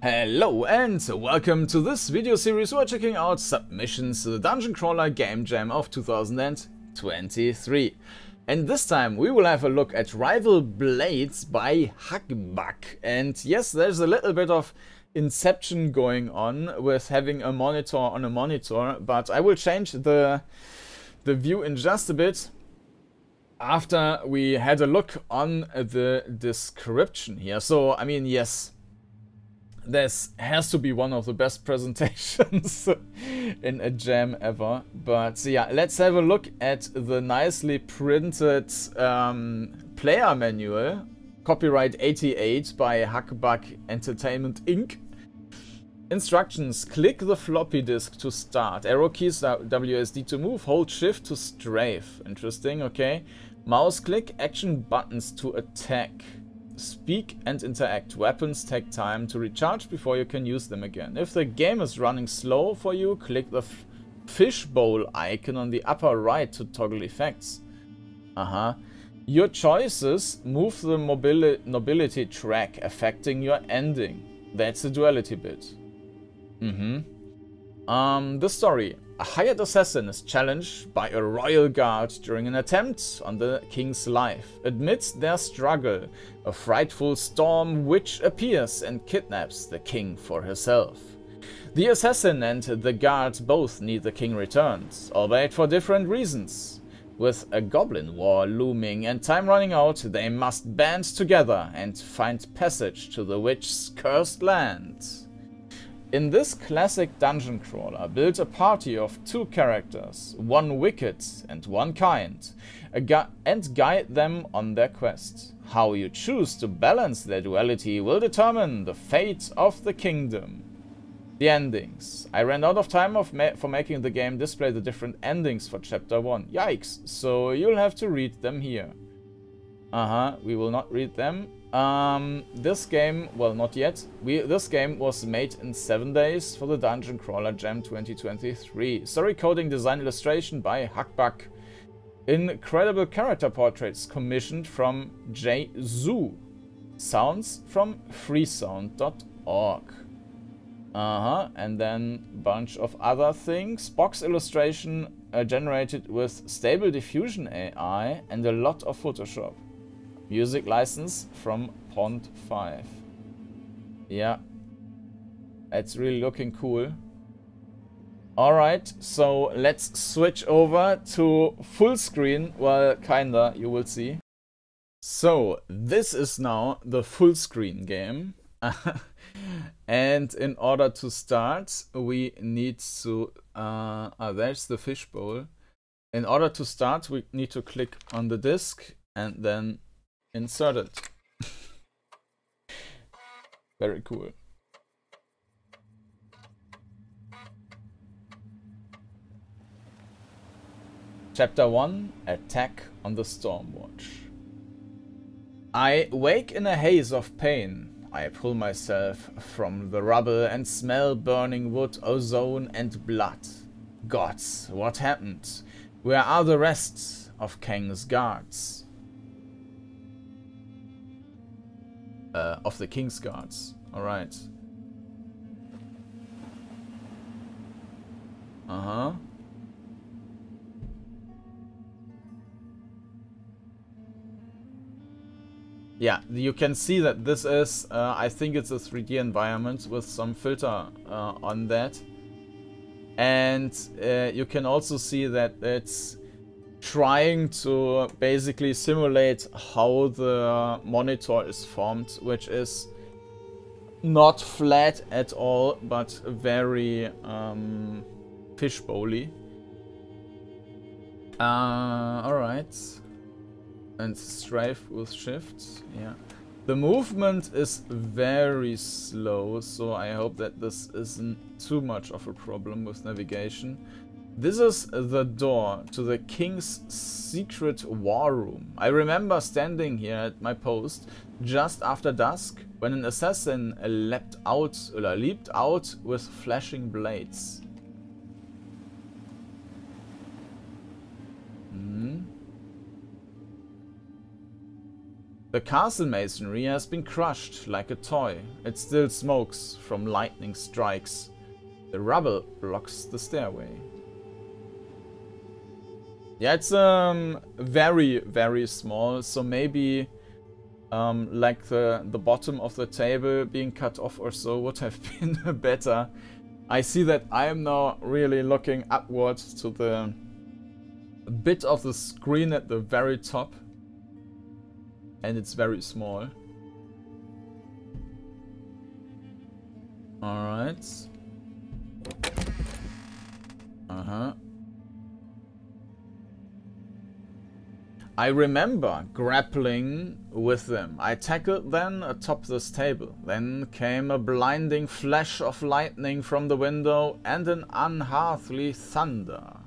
Hello and welcome to this video series where we're checking out submissions to the Dungeon Crawler Game Jam of 2023. And this time we will have a look at Rival Blades by Hackbuck. And yes, there's a little bit of inception going on with having a monitor on a monitor, but I will change the view in just a bit after we had a look on the description here. So, I mean, yes, this has to be one of the best presentations in a jam ever. But yeah, let's have a look at the nicely printed player manual. Copyright 88 by Hackbuck Entertainment Inc. Instructions: click the floppy disk to start. Arrow keys WSD to move. Hold shift to strafe. Interesting, okay. Mouse click. Action buttons to attack. Speak and interact. Weapons take time to recharge before you can use them again. If the game is running slow for you, click the fishbowl icon on the upper right to toggle effects. Your choices move the nobility track, affecting your ending. That's the duality bit. The story. A hired assassin is challenged by a royal guard during an attempt on the king's life. Amidst their struggle, a frightful storm witch appears and kidnaps the king for herself. The assassin and the guard both need the king returned, albeit for different reasons. With a goblin war looming and time running out, they must band together and find passage to the witch's cursed land. In this classic dungeon crawler, build a party of 2 characters, one wicked and one kind, and guide them on their quest. How you choose to balance their duality will determine the fate of the kingdom. The endings. I ran out of time for making the game display the different endings for Chapter 1. Yikes, so you'll have to read them here. We will not read them. This game, well, not yet. This game was made in 7 days for the Dungeon Crawler Jam 2023. Story coding, design, illustration by Hackbuck. Incredible character portraits commissioned from Jay Zhu. Sounds from freesound.org. And then a bunch of other things. Box illustration generated with Stable Diffusion AI and a lot of Photoshop. Music license from Pond 5. Yeah, it's really looking cool. Alright, so let's switch over to full screen. Well, kinda, you will see. So, this is now the full screen game. And in order to start, we need to... there's the fishbowl. In order to start, we need to click on the disk and then insert it. Very cool. Chapter 1: Attack on the Stormwatch. I wake in a haze of pain. I pull myself from the rubble and smell burning wood, ozone and blood. Gods, what happened? Where are the rest of Kang's guards? Of the King's Guards. Alright. Yeah, you can see that this is, I think it's a 3D environment with some filter on that. And you can also see that it's trying to basically simulate how the monitor is formed, which is not flat at all, but very fishbowly. Alright. And strafe with shift, yeah. The movement is very slow, so I hope that this isn't too much of a problem with navigation. This is the door to the king's secret war room. I remember standing here at my post just after dusk when an assassin leaped out with flashing blades. The castle masonry has been crushed like a toy. It still smokes from lightning strikes. The rubble blocks the stairway. Yeah, it's very, very small, so maybe like the bottom of the table being cut off or so would have been better. I see that I am now really looking upwards to the bit of the screen at the very top. And it's very small. Alright. I remember grappling with them. I tackled them atop this table. Then came a blinding flash of lightning from the window and an unearthly thunder.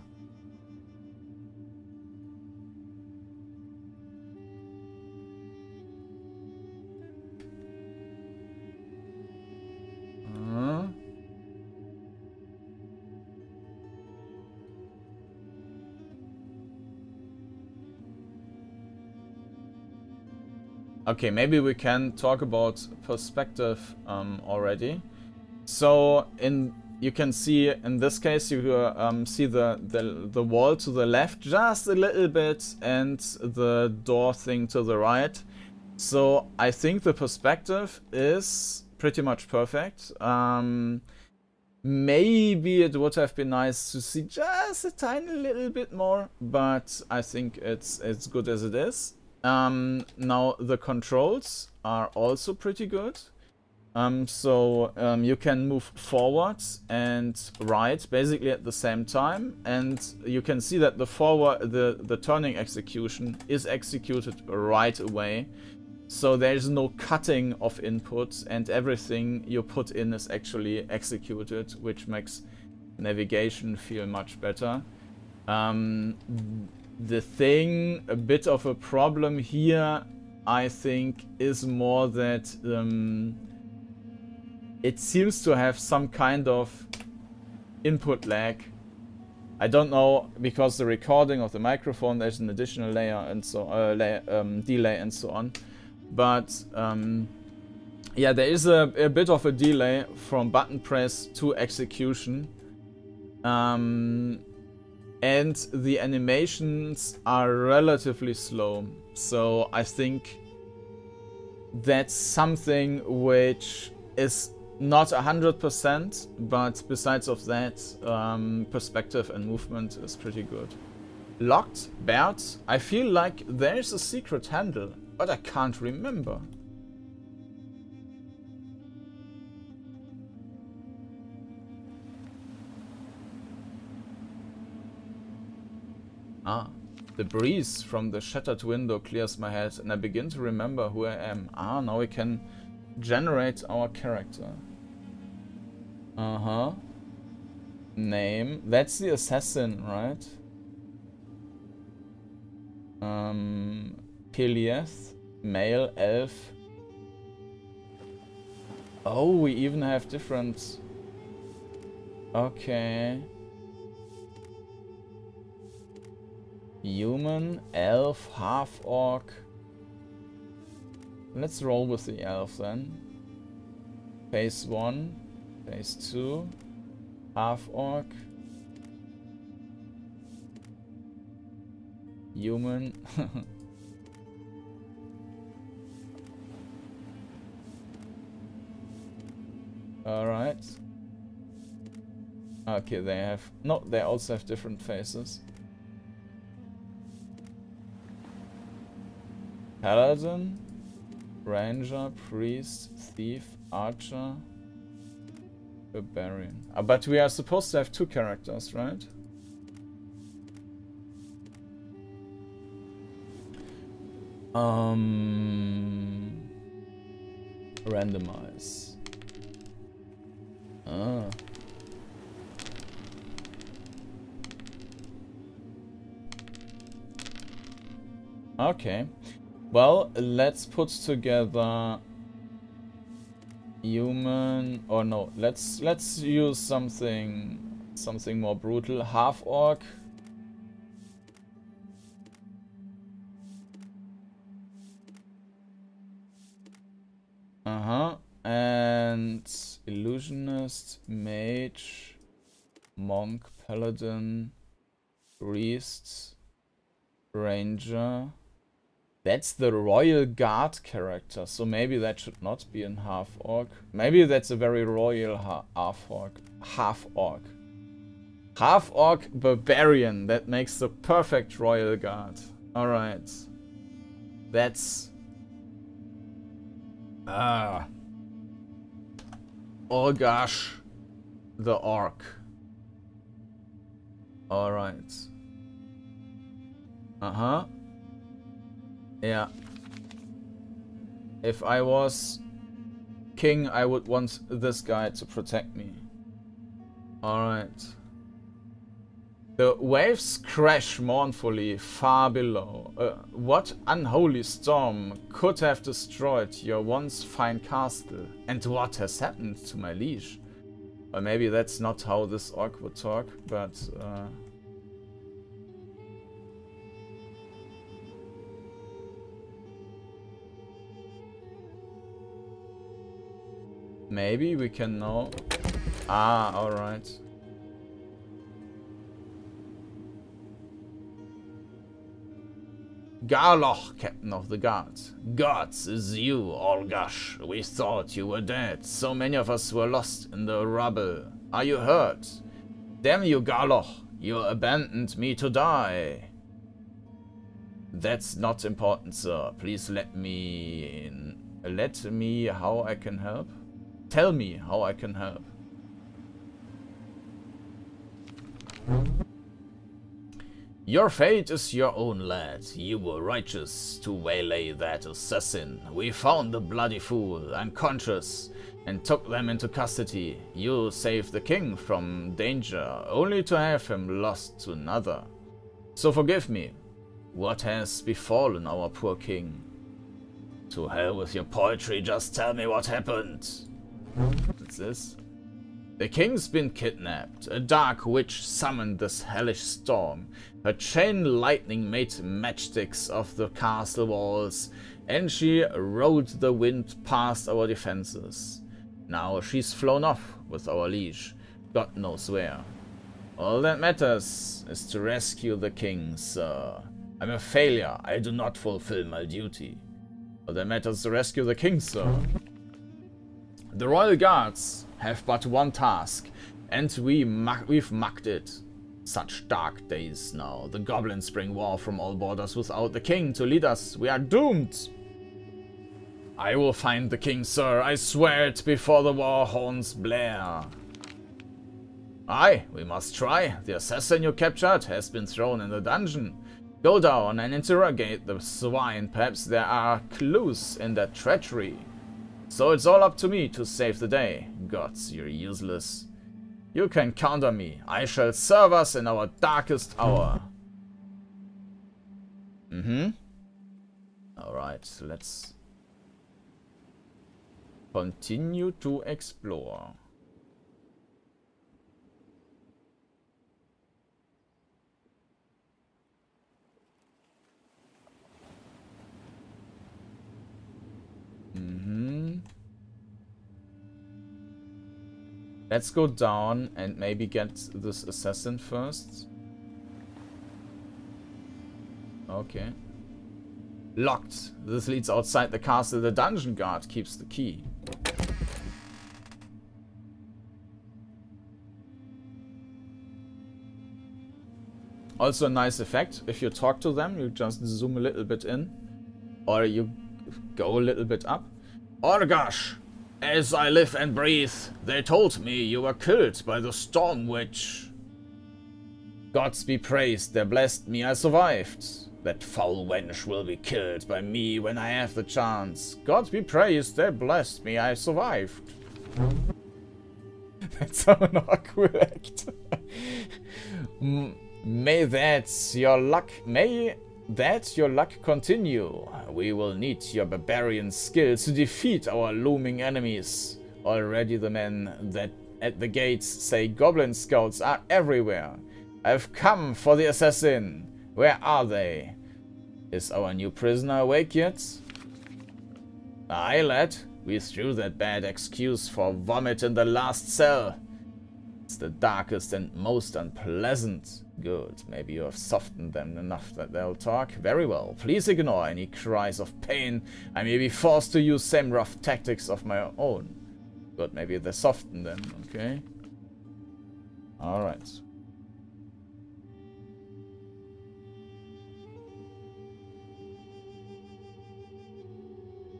Okay, maybe we can talk about perspective already. So you can see in this case you see the wall to the left just a little bit and the door thing to the right. So I think the perspective is pretty much perfect. Maybe it would have been nice to see just a tiny little bit more, but I think it's good as it is. Now the controls are also pretty good. So you can move forward and right basically at the same time, and you can see that the turning execution is executed right away. So there's no cutting of inputs, and everything you put in is actually executed, which makes navigation feel much better. The thing, a bit of a problem here, I think, is more that it seems to have some kind of input lag. I don't know, because the recording of the microphone, there's an additional layer and so delay and so on. But yeah, there is a bit of a delay from button press to execution. And the animations are relatively slow. So I think that's something which is not 100%, but besides of that, perspective and movement is pretty good. Locked? Barred? I feel like there's a secret handle, but I can't remember. Ah, the breeze from the shattered window clears my head and I begin to remember who I am. Ah, now we can generate our character. Name. That's the assassin, right? Pilieth. Male, elf. Oh, we even have different... Okay. Human, elf, half-orc. Let's roll with the elf then. Phase 1, phase 2, half-orc. Human. Alright. Okay, they have... No, they also have different faces. Paladin, Ranger, Priest, Thief, Archer, Barbarian. But we are supposed to have 2 characters, right? Randomize. Ah. Okay. Well, let's put together human, or no, let's use something more brutal. Half orc. And illusionist, mage, monk, paladin, priest, ranger. That's the royal guard character, so maybe that should not be in half-orc. Maybe that's a very royal half-orc. Half-orc barbarian, that makes the perfect royal guard. Alright. That's... Orgash the Orc. Alright. Yeah. If I was king, I would want this guy to protect me. Alright. The waves crash mournfully far below. What unholy storm could have destroyed your once fine castle? And what has happened to my liege? Or maybe that's not how this orc would talk, but... maybe we can know... Ah, alright. Garloch, captain of the guard. Gods, is you, Orgash. We thought you were dead. So many of us were lost in the rubble. Are you hurt? Damn you, Garloch. You abandoned me to die. That's not important, sir. Please let me in. Let me how I can help. Tell me how I can help. Your fate is your own, lad. You were righteous to waylay that assassin. We found the bloody fool, unconscious, and took them into custody. You saved the king from danger, only to have him lost to another. So forgive me. What has befallen our poor king? To hell with your poetry, just tell me what happened. What's this? The king's been kidnapped. A dark witch summoned this hellish storm. Her chain lightning made matchsticks of the castle walls, and she rode the wind past our defenses. Now she's flown off with our liege, God knows where. All that matters is to rescue the king, sir. I'm a failure. I do not fulfill my duty. All that matters is to rescue the king, sir. The royal guards have but one task, and we've mucked it. Such dark days now. The goblins bring war from all borders without the king to lead us. We are doomed. I will find the king, sir. I swear it before the war horns blare. Aye, we must try. The assassin you captured has been thrown in the dungeon. Go down and interrogate the swine. Perhaps there are clues in that treachery. So it's all up to me to save the day. Gods, you're useless. You can count on me. I shall serve us in our darkest hour. Alright, let's continue to explore. Let's go down and maybe get this assassin first. Okay. Locked. This leads outside the castle. The dungeon guard keeps the key. Also a nice effect. If you talk to them, you just zoom a little bit in. Or you go a little bit up. Orgash! As I live and breathe, they told me you were killed by the Storm Witch. Gods be praised, they blessed me, I survived. That foul wench will be killed by me when I have the chance. God be praised, they blessed me, I survived. That's how an orc will act. May that your luck continue. We will need your barbarian skill to defeat our looming enemies. Already the men that at the gates say goblin scouts are everywhere. I've come for the assassin. Where are they? Is our new prisoner awake yet? Aye, lad. We threw that bad excuse for vomit in the last cell. It's the darkest and most unpleasant. Good. Maybe you have softened them enough that they'll talk. Very well. Please ignore any cries of pain. I may be forced to use same rough tactics of my own. Good. Maybe they soften them. Okay. Alright.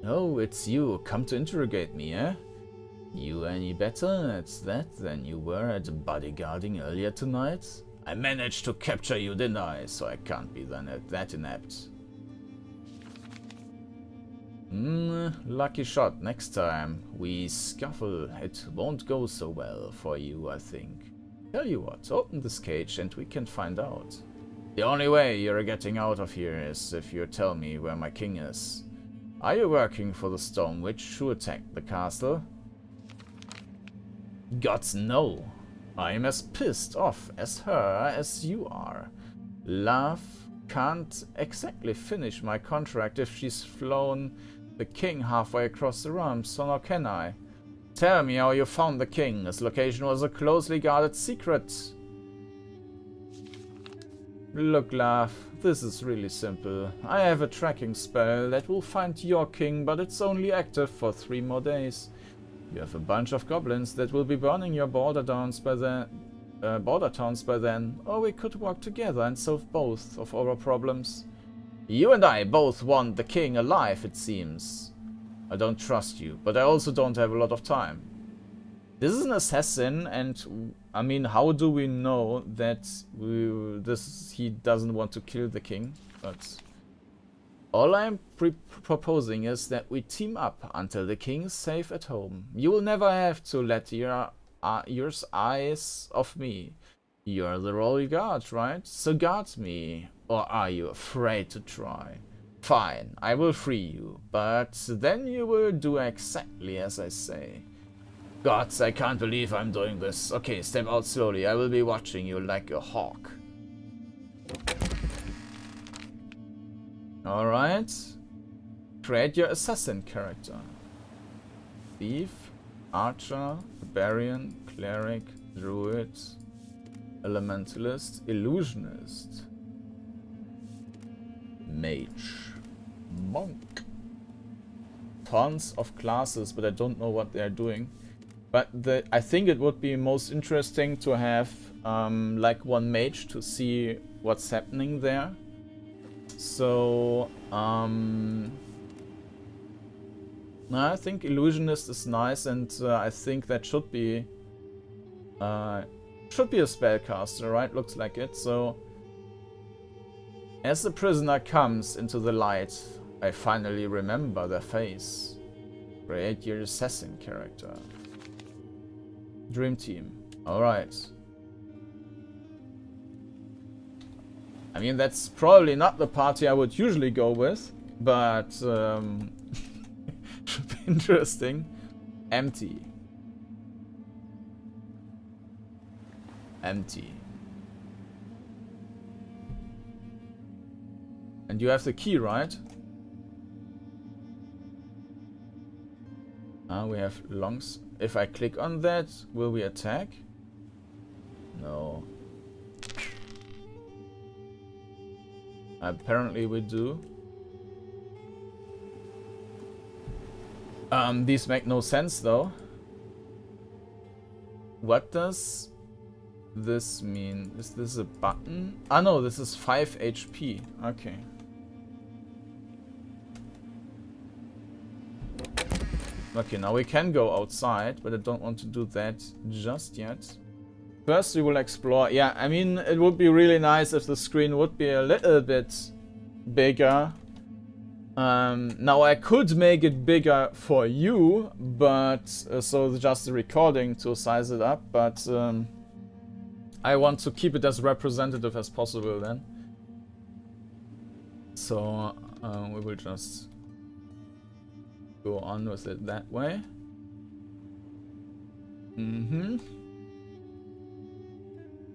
Oh, it's you. Come to interrogate me, eh? You any better at that than you were at bodyguarding earlier tonight? I managed to capture you, didn't I? So I can't be that inept. Lucky shot. Next time we scuffle, it won't go so well for you, I think. Tell you what, open this cage and we can find out. The only way you're getting out of here is if you tell me where my king is. Are you working for the Storm Witch who attacked the castle? Gods no. I'm as pissed off as her as you are. Love can't exactly finish my contract if she's flown the king halfway across the realm, so now can I? Tell me how you found the king. His location was a closely guarded secret. Look, Love, this is really simple. I have a tracking spell that will find your king, but it's only active for 3 more days. You have a bunch of goblins that will be burning your border towns by then, or we could work together and solve both of our problems. You and I both want the king alive, it seems. I don't trust you, but I also don't have a lot of time. This is an assassin, and I mean, how do we know that he doesn't want to kill the king? But all I'm proposing is that we team up until the king is safe at home. You will never have to let your eyes off me. You're the royal guard, right? So guard me. Or are you afraid to try? Fine, I will free you, but then you will do exactly as I say. Gods, I can't believe I'm doing this. Okay, step out slowly. I will be watching you like a hawk. Alright. Create your assassin character. Thief, archer, barbarian, cleric, druid, elementalist, illusionist, mage, monk. Tons of classes, but I don't know what they're doing. But I think it would be most interesting to have like one mage to see what's happening there. So I think illusionist is nice, and I think that should be a spellcaster, right? Looks like it. So as the prisoner comes into the light, I finally remember their face. Create your assassin character. Dream team. Alright. I mean, that's probably not the party I would usually go with, but should be interesting. Empty. Empty. And you have the key, right? We have longs. If I click on that, will we attack? No. Apparently we do. These make no sense though. What does this mean? Is this a button? Ah no, this is 5 HP. Okay. Okay, now we can go outside, but I don't want to do that just yet. First we will explore. Yeah, I mean, it would be really nice if the screen would be a little bit bigger. Now I could make it bigger for you, but so just the recording to size it up, but I want to keep it as representative as possible then. So we will just go on with it that way.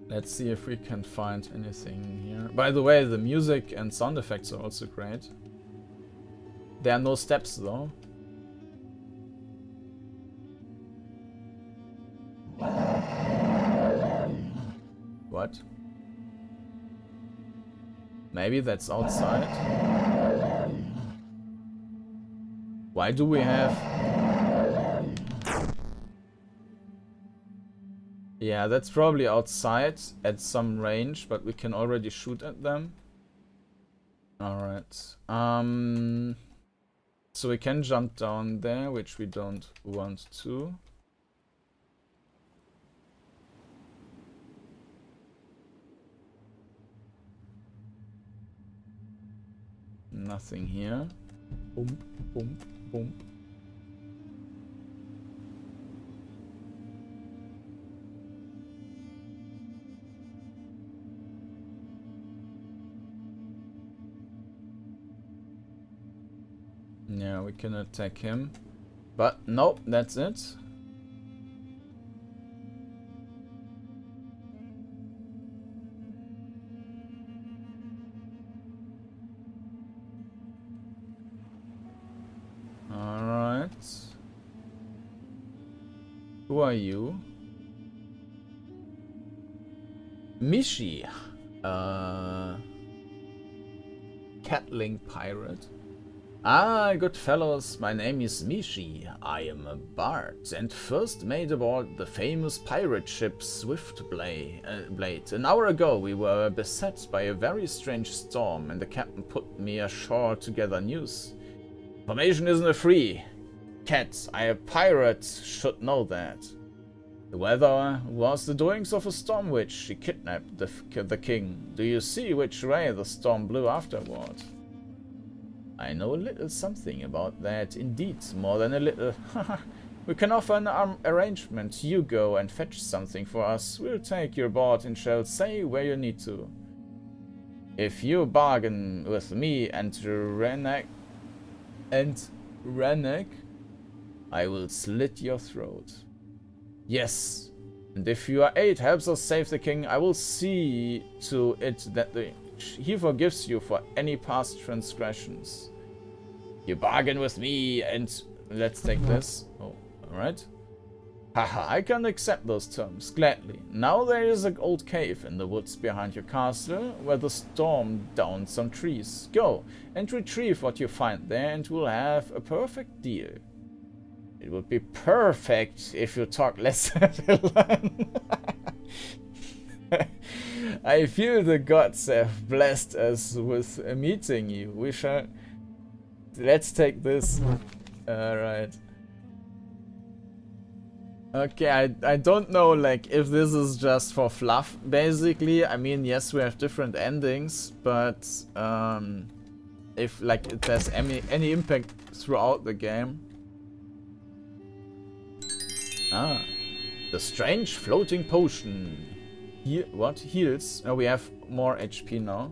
Let's see if we can find anything here. By the way, the music and sound effects are also great. There are no steps though. Maybe that's outside. Why do we have... Yeah, that's probably outside at some range, but we can already shoot at them. Alright. So we can jump down there, which we don't want to. Nothing here. Boom, boom, boom. Yeah, we can attack him. But nope, that's it. Alright. Who are you? Mishi. Catling pirate. Ah, good fellows, my name is Mishi. I am a bard and first mate aboard the famous pirate ship Swiftblade. An hour ago we were beset by a very strange storm and the captain put me ashore to gather news. Information isn't free. Cat, I a pirate should know that. The weather was the doings of a storm witch. She kidnapped the king. Do you see which way the storm blew afterward? I know a little something about that, indeed, more than a little. We can offer an arrangement. You go and fetch something for us. We'll take your board and shall say where you need to. If you bargain with me and Renek, I will slit your throat. Yes, and if your aid helps us save the king, I will see to it that he forgives you for any past transgressions. You bargain with me and... Let's take this. Oh, alright. Haha, I can accept those terms, gladly. Now there is an old cave in the woods behind your castle, where the storm downed some trees. Go and retrieve what you find there and we'll have a perfect deal. It would be perfect if you talk less villain. I feel the gods have blessed us with meeting you. We shall... Let's take this. Alright. Okay, I don't know, like, if this is just for fluff, basically. I mean, yes, we have different endings, but if, like, it has any impact throughout the game. Ah, the strange floating potion. What? Heals? Oh, we have more HP now.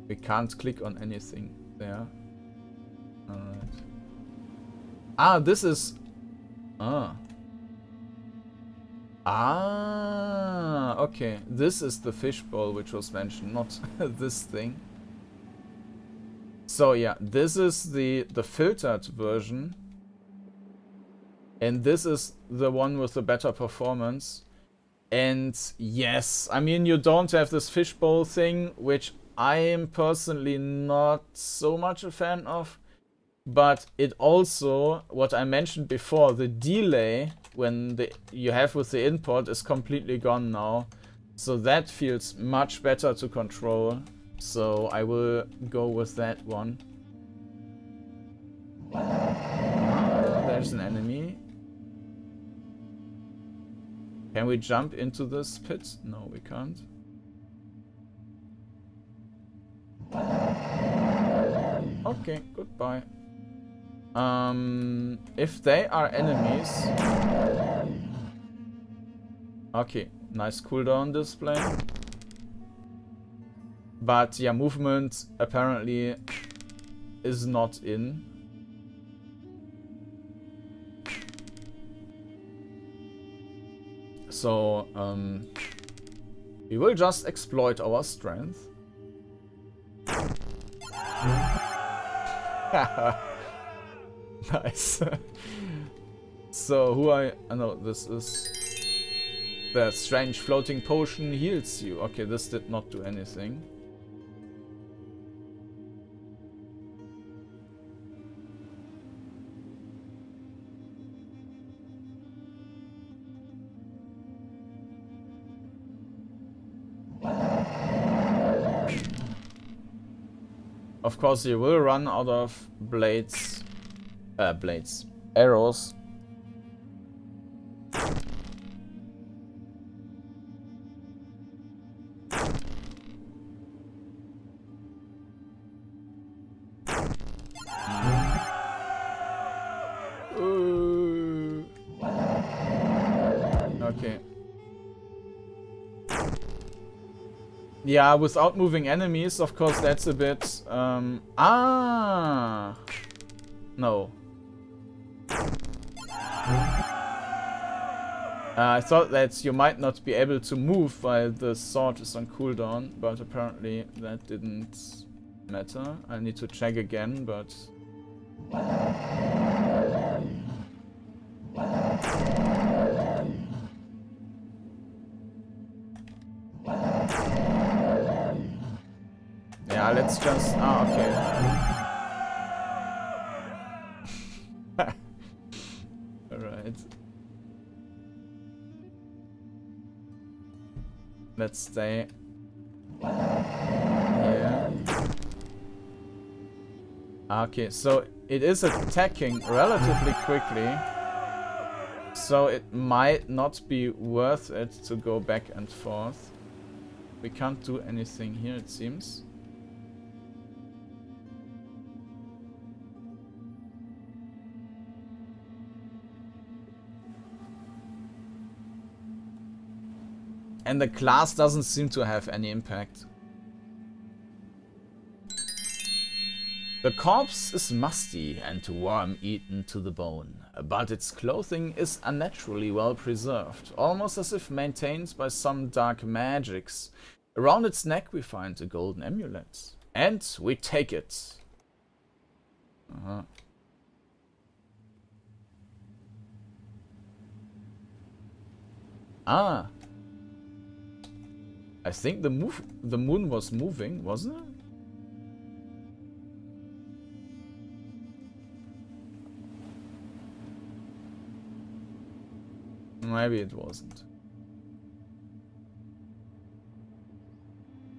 We can't click on anything there. Alright. Ah, this is... Ah, okay. This is the fishbowl which was mentioned, not this thing. So yeah, this is the filtered version. And this is the one with the better performance. And yes, I mean, you don't have this fishbowl thing, which I am personally not so much a fan of. But it also, what I mentioned before, the delay when you have with the import is completely gone now. So that feels much better to control. So I will go with that one. There's an enemy. Can we jump into this pit? No, we can't. Okay, goodbye. If they are enemies... Okay, nice cooldown display. But yeah, movement apparently is not in. So, we will just exploit our strength. Nice. So, who I... Oh, no, this The strange floating potion heals you. Okay, this did not do anything. Of course, you will run out of arrows. Okay. Yeah, without moving enemies, of course, that's a bit... No. I thought that you might not be able to move while the sword is on cooldown, but apparently that didn't matter. I need to check again, but... Yeah, let's just... okay. Alright. Let's stay here. Okay, so it is attacking relatively quickly. So it might not be worth it to go back and forth. We can't do anything here, it seems. And the class doesn't seem to have any impact. The corpse is musty and worm-eaten to the bone, but its clothing is unnaturally well preserved, almost as if maintained by some dark magics. Around its neck we find a golden amulet, and we take it. Ah. I think the moon was moving, wasn't it? Maybe it wasn't.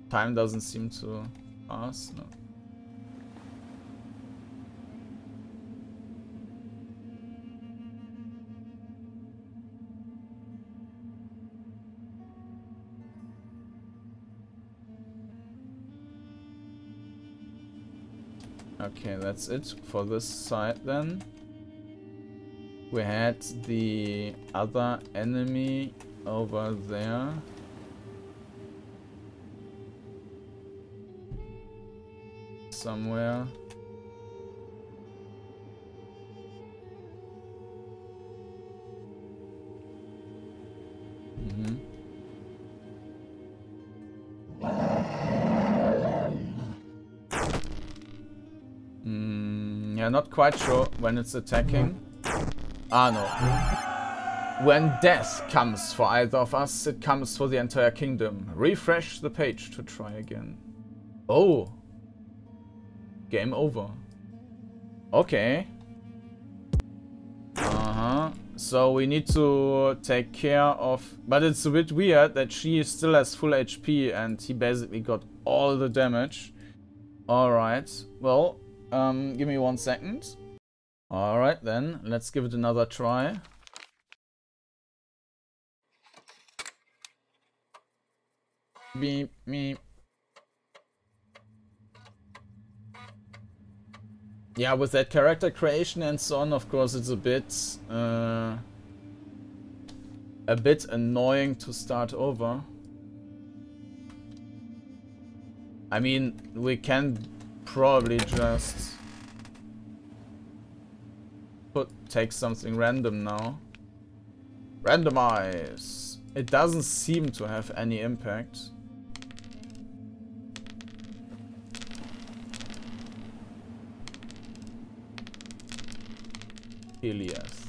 Time doesn't seem to pass, no. Okay, that's it for this side then. We had the other enemy over there. Somewhere. Yeah, not quite sure when it's attacking. Ah, no. When death comes for either of us, it comes for the entire kingdom. Refresh the page to try again. Oh. Game over. Okay. So we need to take care of... But it's a bit weird that she still has full HP and he basically got all the damage. Alright. Well, give me 1 second. Alright then, let's give it another try. Beep, beep. Yeah, with that character creation and so on, of course, it's a bit annoying to start over. I mean, we can probably just take something random now. Randomize. It doesn't seem to have any impact. Elias.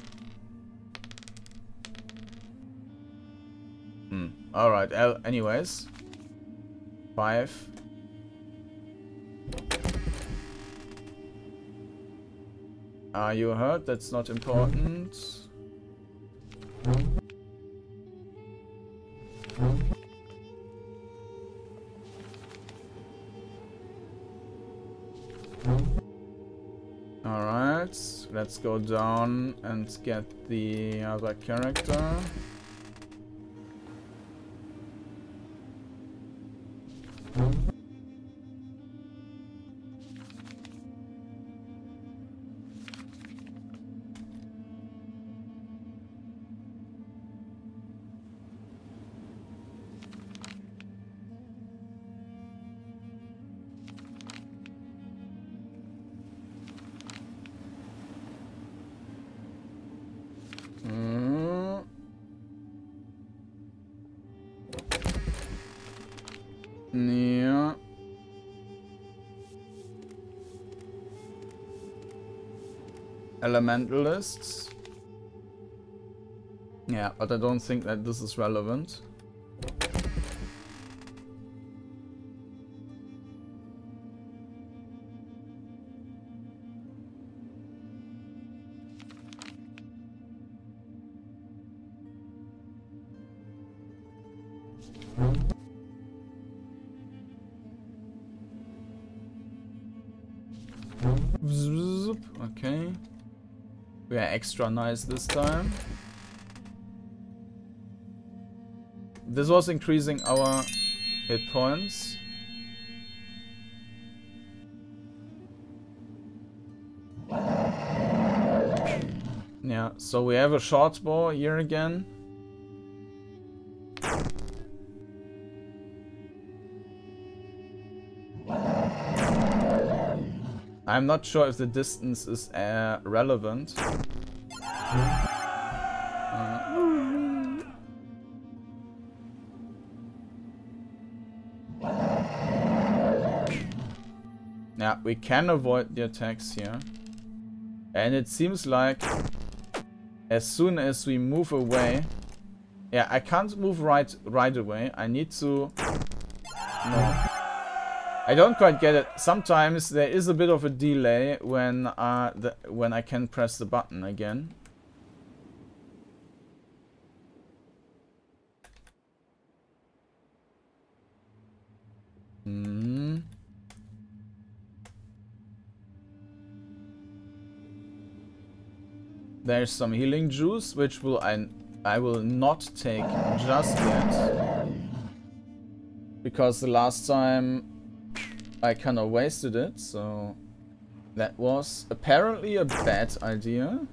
Alright, anyways. 5. Are you hurt? That's not important. Alright, let's go down and get the other character. Yeah. Elementalists. Yeah, but I don't think that this is relevant. Okay. We are extra nice this time. This was increasing our hit points. Yeah, so we have a short bow here again. I'm not sure if the distance is relevant. Yeah, we can avoid the attacks here. And it seems like as soon as we move away... Yeah, I can't move right away. I need to... No. I don't quite get it. Sometimes there is a bit of a delay when I can press the button again. There's some healing juice, which I will not take just yet. Because the last time I kind of wasted it, so that was apparently a bad idea.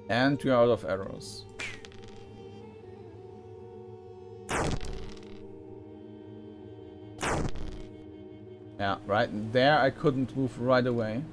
And we're out of arrows. Yeah, right there I couldn't move right away.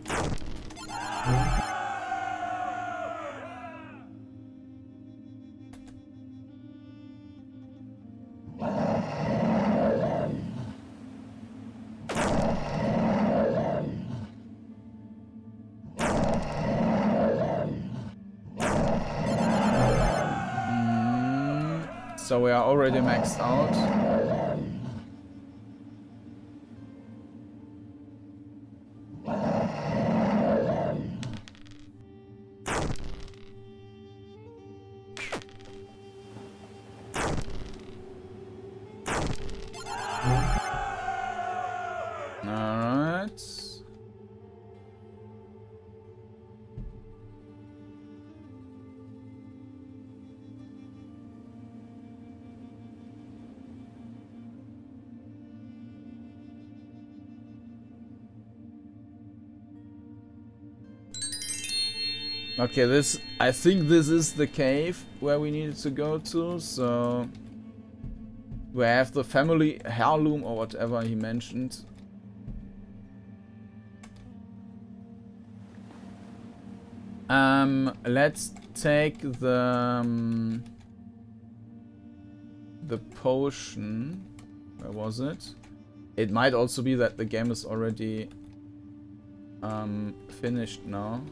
So we are already maxed out. Alright. Okay, I think this is the cave where we needed to go to, so we have the family heirloom or whatever he mentioned. Let's take the potion. Where was it? It might also be that the game is already finished now.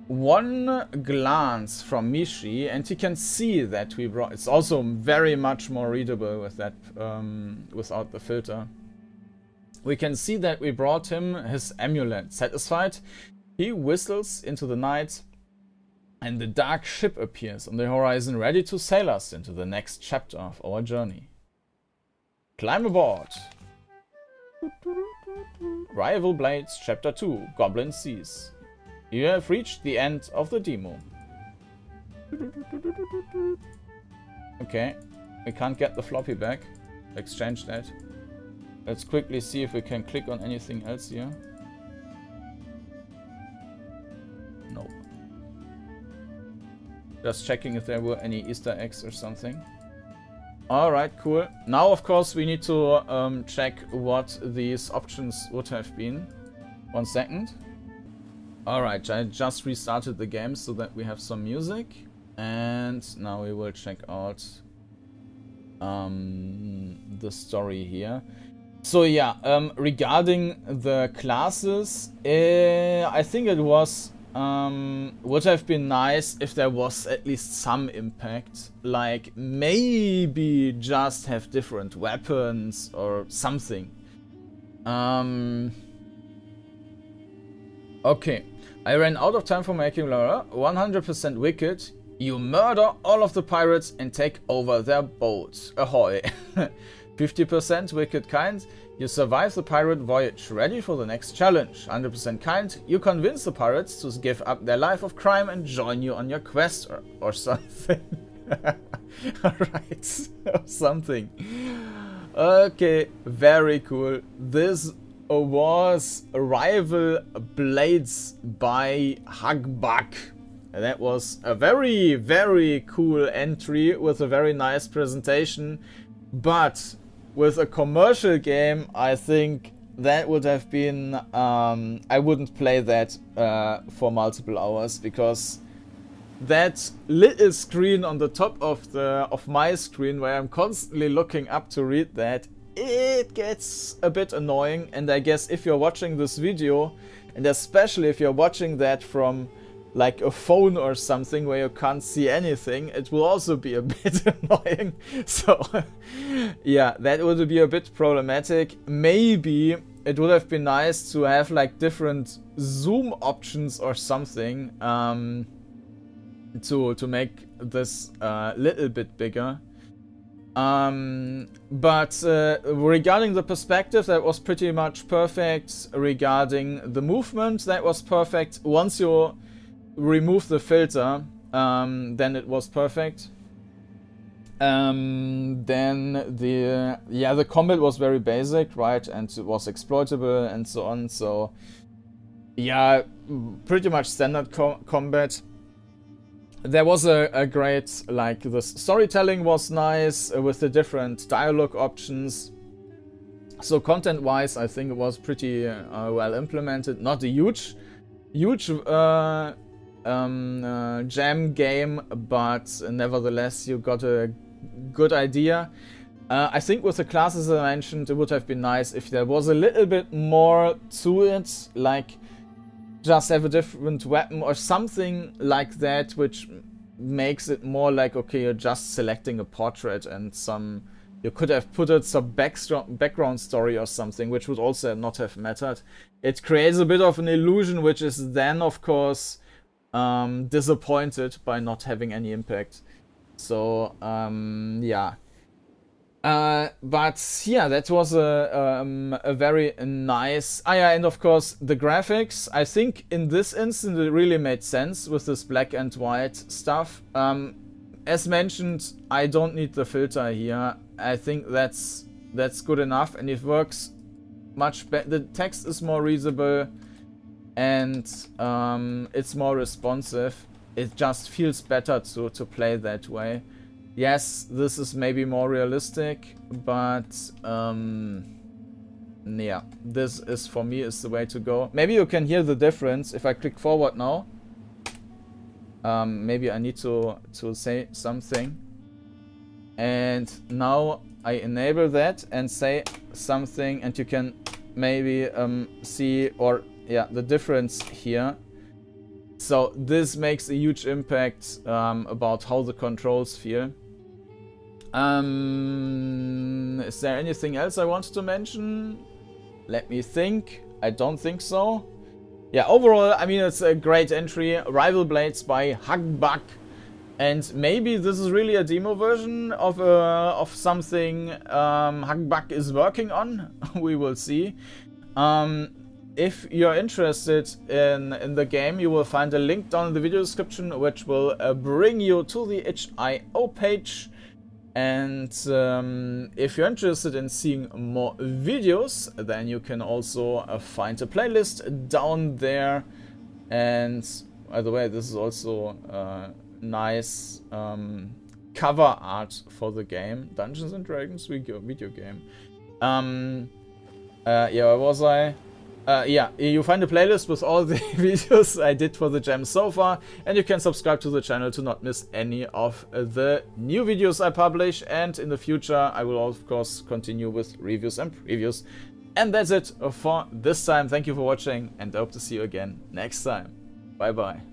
One glance from Mishi and he can see that we brought. It's also very much more readable with that without the filter. We can see that we brought him his amulet. Satisfied, he whistles into the night and the dark ship appears on the horizon, ready to sail us into the next chapter of our journey. Climb aboard. Rival Blades Chapter 2, Goblin Seas. You have reached the end of the demo. Okay, we can't get the floppy back. Exchange that. Let's quickly see if we can click on anything else here. Nope. Just checking if there were any Easter eggs or something. Alright, cool. Now, of course, we need to check what these options would have been. 1 second. Alright, I just restarted the game so that we have some music. And now we will check out the story here. So yeah, regarding the classes, I think it was would have been nice if there was at least some impact. Like maybe just have different weapons or something. Okay, I ran out of time for making Lara 100% wicked. You murder all of the pirates and take over their boats. Ahoy! 50% wicked kind. You survive the pirate voyage. Ready for the next challenge. 100% kind. You convince the pirates to give up their life of crime and join you on your quest or something. Alright, something. Okay, very cool. This was Rival Blades by Hugbug. That was a very, very cool entry with a very nice presentation. But with a commercial game, I think that would have been... I wouldn't play that for multiple hours, because that little screen on the top of my screen, where I'm constantly looking up to read that, it gets a bit annoying. And I guess if you're watching this video, and especially if you're watching that from like a phone or something where you can't see anything, it will also be a bit annoying. So yeah, that would be a bit problematic. Maybe it would have been nice to have like different zoom options or something to make this a little bit bigger. But regarding the perspective, that was pretty much perfect. Regarding the movement, that was perfect. Once you remove the filter, then it was perfect. Then the combat was very basic, right, and it was exploitable and so on. So yeah, pretty much standard combat. There was a great, like, the storytelling was nice with the different dialogue options. So content wise, I think it was pretty well implemented. Not a huge jam game, but nevertheless you got a good idea. I think with the classes I mentioned, it would have been nice if there was a little bit more to it, like just have a different weapon or something like that, which makes it more like, okay, you're just selecting a portrait and some, you could have put it some background story or something, which would also not have mattered. It creates a bit of an illusion, which is then of course disappointed by not having any impact. So yeah, But yeah, that was a very nice. Ah, yeah, and of course the graphics. I think in this instance it really made sense with this black and white stuff. As mentioned, I don't need the filter here. I think that's good enough, and it works much better. The text is more readable, and it's more responsive. It just feels better to play that way. Yes, this is maybe more realistic, but yeah, this is for me is the way to go. Maybe you can hear the difference if I click forward now. Maybe I need to say something, and now I enable that and say something, and you can maybe see, or yeah, the difference here. So this makes a huge impact about how the controls feel. Is there anything else I wanted to mention? Let me think. I don't think so. Yeah, overall, I mean, it's a great entry. Rival Blades by Huckbuck. And maybe this is really a demo version of something Huckbuck is working on. We will see. If you're interested in the game, you will find a link down in the video description, which will bring you to the itch.io page. And if you're interested in seeing more videos, then you can also find a playlist down there. And by the way, this is also nice cover art for the game, Dungeons and Dragons video game. Yeah, where was I? Yeah, you find a playlist with all the videos I did for the gem so far, and you can subscribe to the channel to not miss any of the new videos I publish. And in the future, I will of course continue with reviews and previews. And that's it for this time. Thank you for watching, and I hope to see you again next time. Bye bye.